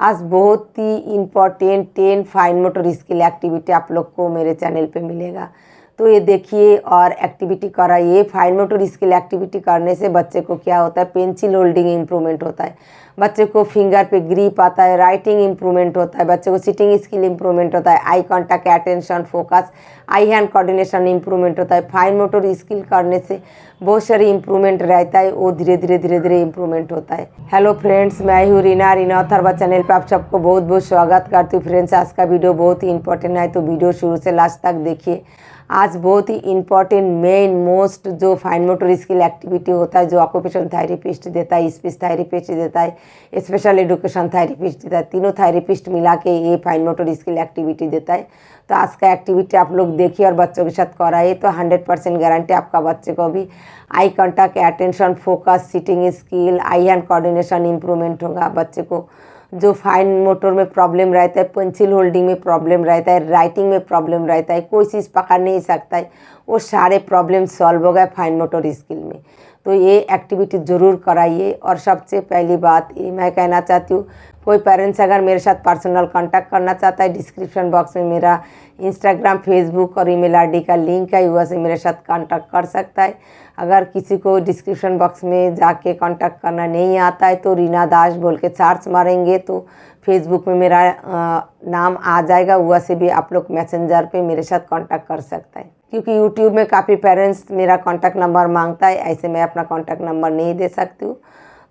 आज बहुत ही important 10 fine motor skill activity आप लोग को मेरे चैनल पे मिलेगा। तो ये देखिए और एक्टिविटी कराइए। फाइन मोटर स्किल एक्टिविटी करने से बच्चे को क्या होता है, पेंसिल होल्डिंग इम्प्रूवमेंट होता है, बच्चे को फिंगर पे ग्रिप आता है, राइटिंग इम्प्रूवमेंट होता है, बच्चे को सिटिंग स्किल इम्प्रूवमेंट होता है, आई contact, attention, focus, eye hand coordination improvement होता है। फाइन मोटर स्किल करने से बहुत सारी इम्प्रूवमेंट रहता है, वो धीरे धीरे इम्प्रूवमेंट होता है। हेलो फ्रेंड्स, मैं हूँ रीना अथर्वा चैनल पे आप सबको बहुत बहुत स्वागत करती हूँ। फ्रेंड्स, आज का वीडियो बहुत ही इंपॉर्टेंट है, तो वीडियो शुरू से लास्ट तक देखिए। आज बहुत ही इम्पॉर्टेंट मेन मोस्ट जो फाइन मोटर स्किल एक्टिविटी होता है, जो ऑक्यूपेशन थेरेपिस्ट देता है, स्पीच थेरेपिस्ट देता है, स्पेशल एजुकेशन थेरेपिस्ट देता है, तीनों थेरेपिस्ट मिला के ये फाइन मोटर स्किल एक्टिविटी देता है। तो आज का एक्टिविटी आप लोग देखिए और बच्चों के साथ कराइए, तो 100% गारंटी आपका बच्चे को भी eye contact, attention, focus, sitting skill, eye hand coordination improvement होगा। बच्चे को जो फाइन मोटर में प्रॉब्लम रहता है, पेंसिल होल्डिंग में प्रॉब्लम रहता है, राइटिंग में प्रॉब्लम रहता है, कोई चीज़ पकड़ नहीं सकता है, वो सारे प्रॉब्लम सॉल्व हो गए फाइन मोटर स्किल में। तो ये एक्टिविटी ज़रूर कराइए। और सबसे पहली बात ये मैं कहना चाहती हूँ, कोई पेरेंट्स अगर मेरे साथ पर्सनल कांटेक्ट करना चाहता है, डिस्क्रिप्शन बॉक्स में मेरा इंस्टाग्राम, फेसबुक और ईमेल आईडी का लिंक है, वहाँ से मेरे साथ कांटेक्ट कर सकता है। अगर किसी को डिस्क्रिप्शन बॉक्स में जाके कांटेक्ट करना नहीं आता है तो रीना दास बोल के सर्च मारेंगे तो फेसबुक में मेरा नाम आ जाएगा, वहाँ से भी आप लोग मैसेंजर पे मेरे साथ कांटेक्ट कर सकता है। क्योंकि यूट्यूब में काफ़ी पेरेंट्स मेरा कांटेक्ट नंबर मांगता है, ऐसे मैं अपना कांटेक्ट नंबर नहीं दे सकती हूँ।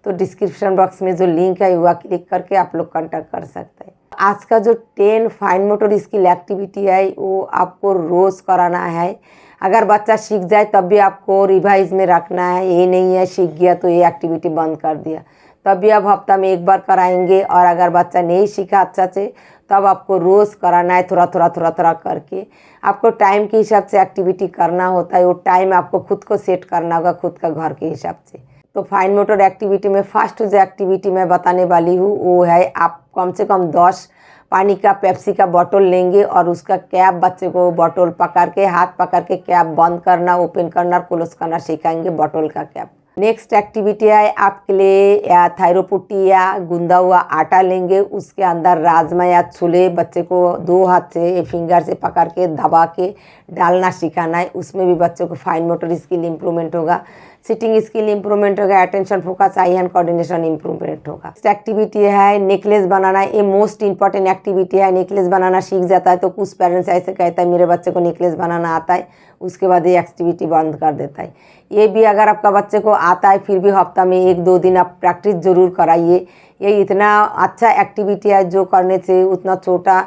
तो डिस्क्रिप्शन बॉक्स में जो लिंक है वह क्लिक करके आप लोग कांटेक्ट कर सकते हैं। आज का जो 10 फाइन मोटर स्किल एक्टिविटी है वो आपको रोज़ कराना है। अगर बच्चा सीख जाए तब भी आपको रिवाइज में रखना है, ये नहीं है सीख गया तो ये एक्टिविटी बंद कर दिया, तब भी आप हफ्ता में एक बार कराएंगे। और अगर बच्चा नहीं सीखा अच्छा से तब आपको रोज़ कराना है, थोड़ा थोड़ा करके। आपको टाइम के हिसाब से एक्टिविटी करना होता है, वो टाइम आपको खुद को सेट करना होगा, खुद का घर के हिसाब से। तो फाइन मोटर एक्टिविटी में फर्स्ट जो एक्टिविटी मैं बताने वाली हूँ वो है, आप कम से कम 10 पानी का पेप्सी का बॉटल लेंगे और उसका कैप बच्चे को बॉटल पकड़ के, हाथ पकड़ के कैप बंद करना, ओपन करना, क्लोज करना सिखाएंगे बॉटल का कैप। नेक्स्ट एक्टिविटी है, आपके लिए या थायरोपुट्टी या गूंदा हुआ आटा लेंगे, उसके अंदर राजमा या छोले बच्चे को 2 हाथ से फिंगर से पकड़ के दबा के डालना सिखाना है। उसमें भी बच्चों को फाइन मोटर स्किल इम्प्रूवमेंट होगा, सिटिंग स्किल इम्प्रूवमेंट होगा, attention, focus, eye hand coordination improvement होगा। नेक्स्ट एक्टिविटी है नेकलेस बनाना। ये मोस्ट इंपॉर्टेंट एक्टिविटी है। नेकलेस बनाना सीख जाता है तो कुछ पेरेंट्स ऐसे कहता है मेरे बच्चे को नेकलेस बनाना आता है, उसके बाद ये एक्टिविटी बंद कर देता है। ये भी अगर आपका बच्चे को आता है फिर भी हफ्ता में 1-2 दिन आप प्रैक्टिस ज़रूर कराइए। ये इतना अच्छा एक्टिविटी है जो करने से उतना छोटा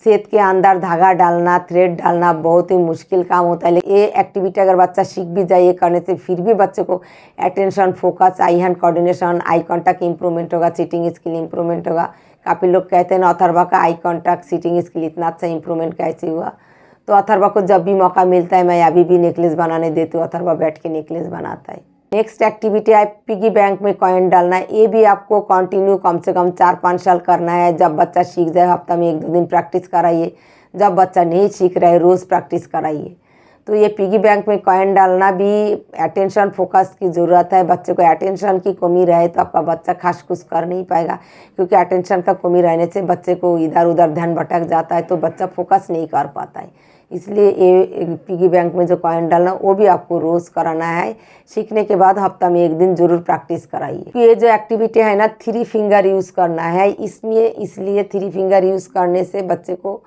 सेट के अंदर धागा डालना, थ्रेड डालना बहुत ही मुश्किल काम होता है। लेकिन ये एक्टिविटी अगर बच्चा सीख भी जाए ये करने से फिर भी बच्चे को attention, focus, eye hand coordination, eye contact improvement होगा, सिटिंग स्किल इम्प्रूवमेंट होगा। काफ़ी लोग कहते हैं ना अथर्वा का आई कांटेक्ट, सिटिंग स्किल इतना अच्छा इम्प्रूवमेंट कैसे हुआ। तो अथर्वा को जब भी मौका मिलता है मैं अभी भी नेकलेस बनाने देती हूँ, अथर्वा बैठ के नेकलेस बनाता है। नेक्स्ट एक्टिविटी है पिगी बैंक में कॉइन डालना है। ये भी आपको कंटिन्यू कम से कम 4-5 साल करना है। जब बच्चा सीख जाए हफ्ता में 1-2 दिन प्रैक्टिस कराइए, जब बच्चा नहीं सीख रहा है रोज़ प्रैक्टिस कराइए। तो ये पिगी बैंक में कॉइन डालना भी अटेंशन, फोकस की ज़रूरत है। बच्चे को अटेंशन की कमी रहे तो आपका बच्चा खास कुछ कर नहीं पाएगा, क्योंकि अटेंशन का कमी रहने से बच्चे को इधर उधर ध्यान भटक जाता है तो बच्चा फोकस नहीं कर पाता है। इसलिए ये पिगी बैंक में जो कॉइन डालना वो भी आपको रोज़ कराना है। सीखने के बाद हफ्ता में 1 दिन ज़रूर प्रैक्टिस कराइए। ये जो एक्टिविटी है ना 3 फिंगर यूज़ करना है इसमें, इसलिए 3 फिंगर यूज़ करने से बच्चे को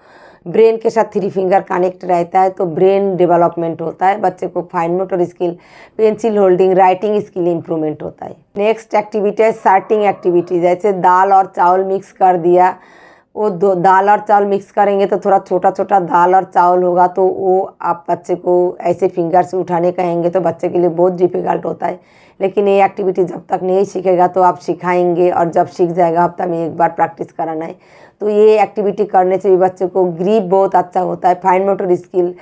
ब्रेन के साथ 3 फिंगर कनेक्ट रहता है तो ब्रेन डेवलपमेंट होता है, बच्चे को fine motor skill, pencil holding, writing skill improvement होता है। नेक्स्ट एक्टिविटी है सर्टिंग एक्टिविटी। जैसे दाल और चावल मिक्स कर दिया, वो दाल और चावल मिक्स करेंगे तो थोड़ा छोटा छोटा दाल और चावल होगा, तो वो आप बच्चे को ऐसे फिंगर से उठाने कहेंगे तो बच्चे के लिए बहुत डिफ़िकल्ट होता है। लेकिन ये एक्टिविटी जब तक नहीं सीखेगा तो आप सिखाएंगे और जब सीख जाएगा हफ्ता में 1 बार प्रैक्टिस कराना है। तो ये एक्टिविटी करने से भी बच्चे को ग्रिप बहुत अच्छा होता है, फाइन मोटर स्किल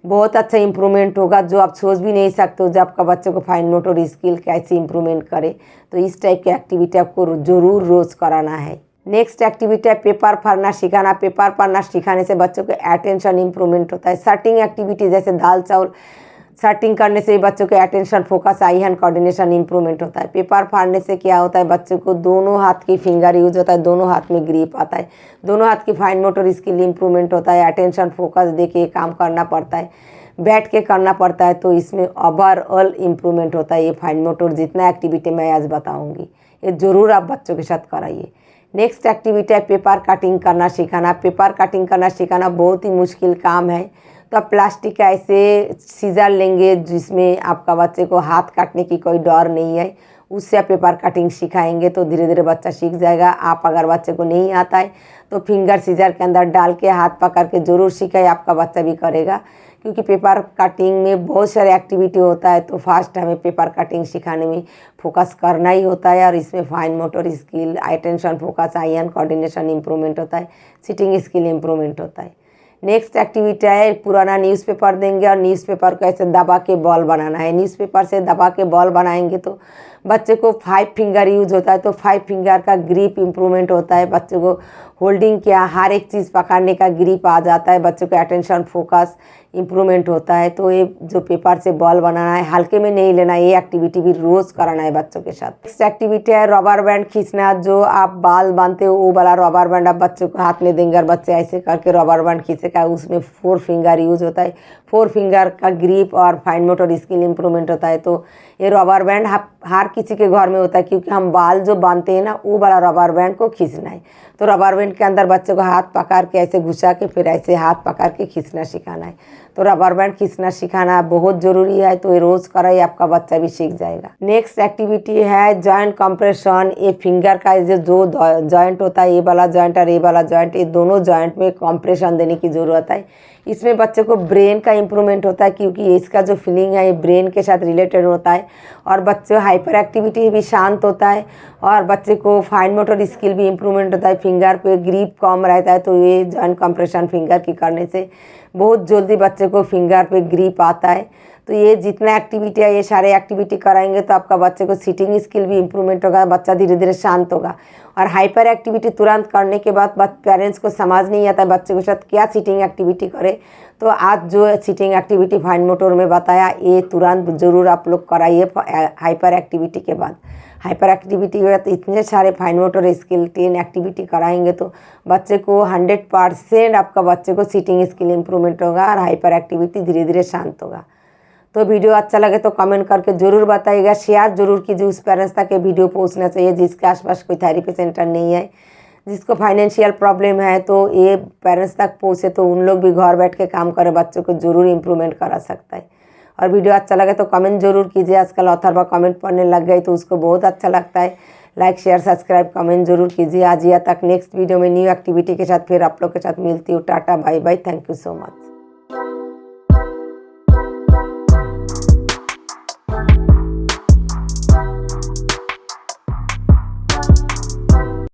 बहुत अच्छा इम्प्रूवमेंट होगा, जो आप सोच भी नहीं सकते हो जब आपका बच्चे को फाइन मोटर स्किल कैसे इम्प्रूवमेंट करे। तो इस टाइप की एक्टिविटी आपको ज़रूर रोज़ कराना है। नेक्स्ट एक्टिविटी है पेपर पढ़ना सिखाना। पेपर पढ़ना सिखाने से बच्चों के अटेंशन इम्प्रूवमेंट होता है। सर्टिंग एक्टिविटी जैसे दाल चावल सर्टिंग करने से बच्चों के attention, focus, eye hand coordination improvement होता है। पेपर फाड़ने से क्या होता है, बच्चों को दोनों हाथ की फिंगर यूज होता है, दोनों हाथ में ग्रिप आता है, दोनों हाथ की फाइन मोटर स्किल इंप्रूवमेंट होता है, अटेंशन फोकस दे के काम करना पड़ता है, बैठ के करना पड़ता है, तो इसमें ओवरऑल इम्प्रूवमेंट होता है। ये फाइन मोटर जितना एक्टिविटी मैं आज बताऊँगी ये ज़रूर आप बच्चों के साथ कराइए। नेक्स्ट एक्टिविटी है पेपर कटिंग करना सिखाना। पेपर कटिंग करना सिखाना बहुत ही मुश्किल काम है। तो आप प्लास्टिक का ऐसे सीजर लेंगे जिसमें आपका बच्चे को हाथ काटने की कोई डर नहीं है, उससे आप पेपर कटिंग सिखाएंगे तो धीरे धीरे बच्चा सीख जाएगा। आप अगर बच्चे को नहीं आता है तो फिंगर सीजर के अंदर डाल के हाथ पकड़ के ज़रूर सिखाए, आपका बच्चा भी करेगा। क्योंकि पेपर कटिंग में बहुत सारे एक्टिविटी होता है, तो फास्ट हमें पेपर कटिंग सिखाने में फोकस करना ही होता है। और इसमें fine motor skill, attention, focus, eye hand coordination improvement होता है, सिटिंग स्किल इंप्रूवमेंट होता है। नेक्स्ट एक्टिविटी है पुराना न्यूज़पेपर देंगे और न्यूज़पेपर को ऐसे दबा के बॉल बनाना है। न्यूज़पेपर से दबा के बॉल बनाएंगे तो बच्चे को 5 फिंगर यूज होता है, तो 5 फिंगर का ग्रिप इंप्रूवमेंट होता है। बच्चे को होल्डिंग किया हर एक चीज़ पकड़ने का ग्रिप आ जाता है, बच्चों का अटेंशन फोकस इंप्रूवमेंट होता है। तो ये जो पेपर से बॉल बनाना है हल्के में नहीं लेना, ये एक्टिविटी भी रोज़ कराना है बच्चों के साथ। नेक्स्ट एक्टिविटी है रबर बैंड खींचना। जो आप बाल बांधते हो वो वाला रबर बैंड आप बच्चों को हाथ में देंगे और बच्चे ऐसे करके रबर बैंड खींचेगा। उसमें 4 फिंगर यूज होता है, 4 फिंगर का ग्रिप और फाइन मोटर स्किल इंप्रूवमेंट होता है। तो ये रबर बैंड हर किसी के घर में होता है, क्योंकि हम बाल जो बांधते हैं ना वो वाला रबर बैंड को खींचना है। तो रबर बैंड के अंदर बच्चों को हाथ पकड़ के ऐसे घुसा के फिर ऐसे हाथ पकड़ के खींचना सिखाना है। तो रबर बैंड खींचना सिखाना बहुत ज़रूरी है, तो ये रोज़ कराइए, आपका बच्चा भी सीख जाएगा। नेक्स्ट एक्टिविटी है जॉइंट कंप्रेशन। ये फिंगर का जो जॉइंट होता है, ये वाला जॉइंट और ये वाला जॉइंट, ये दोनों जॉइंट में कंप्रेशन देने की ज़रूरत है। इसमें बच्चे को ब्रेन का इंप्रूवमेंट होता है, क्योंकि इसका जो फीलिंग है ये ब्रेन के साथ रिलेटेड होता है। और बच्चे हाइपर एक्टिविटी भी शांत होता है और बच्चे को फाइन मोटर स्किल भी इंप्रूवमेंट होता है। फिंगर पे ग्रिप कम रहता है, तो ये जॉइंट कंप्रेशन फिंगर की करने से बहुत जल्दी बच्चे को फिंगर पे ग्रिप आता है। तो ये जितना एक्टिविटी है ये सारे एक्टिविटी कराएंगे तो आपका बच्चे को सिटिंग स्किल भी इंप्रूवमेंट होगा, बच्चा धीरे धीरे शांत होगा। और हाइपर एक्टिविटी तुरंत करने के बाद पेरेंट्स को समझ नहीं आता बच्चे के साथ क्या सिटिंग एक्टिविटी करे। तो आज जो सिटिंग एक्टिविटी फाइन मोटर में बताया ये तुरंत ज़रूर आप लोग कराइए हाइपर एक्टिविटी के बाद। हाइपर एक्टिविटी के बाद इतने सारे फाइन मोटर स्किल 10 एक्टिविटी कराएंगे तो बच्चे को 100% आपका बच्चे को सिटिंग स्किल इंप्रूवमेंट होगा और हाइपर एक्टिविटी धीरे धीरे शांत होगा। तो वीडियो अच्छा लगे तो कमेंट करके ज़रूर बताइएगा, शेयर जरूर कीजिए उस पेरेंट्स तक ये वीडियो पहुंचना चाहिए जिसके आसपास कोई थेरेपी सेंटर नहीं है, जिसको फाइनेंशियल प्रॉब्लम है। तो ये पेरेंट्स तक पहुँचे तो उन लोग भी घर बैठ के काम करें, बच्चों को ज़रूर इम्प्रूवमेंट करा सकता है। और वीडियो अच्छा लगे तो कमेंट जरूर कीजिए। आजकल अथर्वा कमेंट पढ़ने लग गई तो उसको बहुत अच्छा लगता है। लाइक शेयर सब्सक्राइब कमेंट जरूर कीजिए। आज या तक नेक्स्ट वीडियो में न्यू एक्टिविटी के साथ फिर आप लोग के साथ मिलती हूँ। Tata bye bye, thank you so much.